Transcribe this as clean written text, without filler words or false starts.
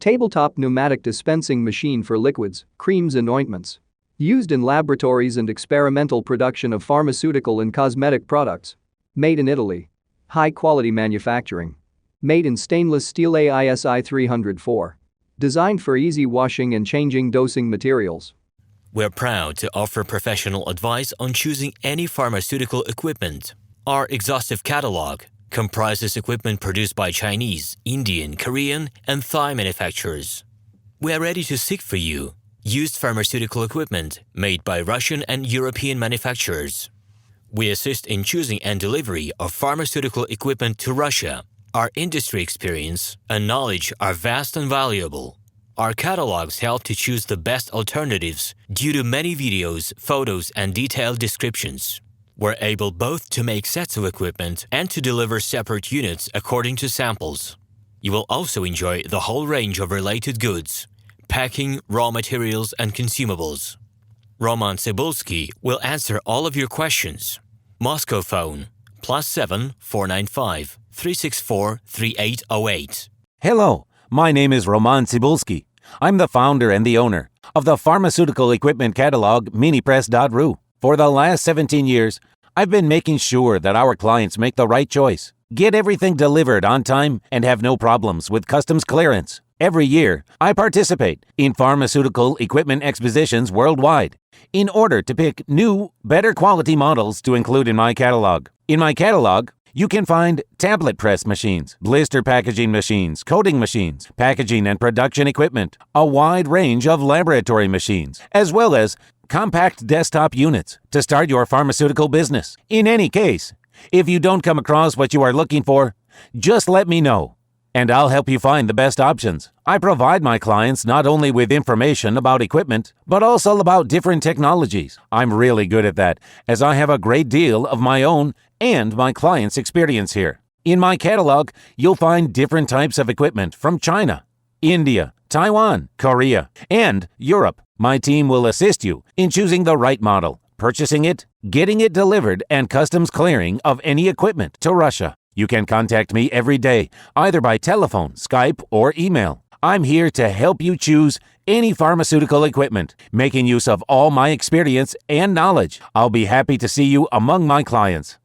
Tabletop pneumatic dispensing machine for liquids, creams and ointments. Used in laboratories and experimental production of pharmaceutical and cosmetic products. Made in Italy. High-quality manufacturing. Made in stainless steel AISI 304. Designed for easy washing and changing dosing materials. We're proud to offer professional advice on choosing any pharmaceutical equipment. Our exhaustive catalog comprises equipment produced by Chinese, Indian, Korean, and Thai manufacturers. We are ready to seek for you used pharmaceutical equipment made by Russian and European manufacturers. We assist in choosing and delivery of pharmaceutical equipment to Russia. Our industry experience and knowledge are vast and valuable. Our catalogs help to choose the best alternatives due to many videos, photos, and detailed descriptions. We're able both to make sets of equipment and to deliver separate units according to samples. You will also enjoy the whole range of related goods, packing, raw materials, and consumables. RomanTsibulsky will answer all of your questions. Moscow phone +7 495 364 3808. Hello, my name is RomanTsibulsky. I'm the founder and the owner of the pharmaceutical equipment catalog Minipress.ru. For the last 17 years, I've been making sure that our clients make the right choice, get everything delivered on time, and have no problems with customs clearance. Every year, I participate in pharmaceutical equipment expositions worldwide in order to pick new, better quality models to include in my catalog. In my catalog, you can find tablet press machines, blister packaging machines, coating machines, packaging and production equipment, a wide range of laboratory machines, as well as compact desktop units to start your pharmaceutical business. In any case, if you don't come across what you are looking for, just let me know, and I'll help you find the best options. I provide my clients not only with information about equipment, but also about different technologies. I'm really good at that, as I have a great deal of my own and my clients' experience here. In my catalog, you'll find different types of equipment from China, India, Taiwan, Korea, and Europe. My team will assist you in choosing the right model, purchasing it, getting it delivered, and customs clearing of any equipment to Russia. You can contact me every day, either by telephone, Skype, or email. I'm here to help you choose any pharmaceutical equipment, making use of all my experience and knowledge. I'll be happy to see you among my clients.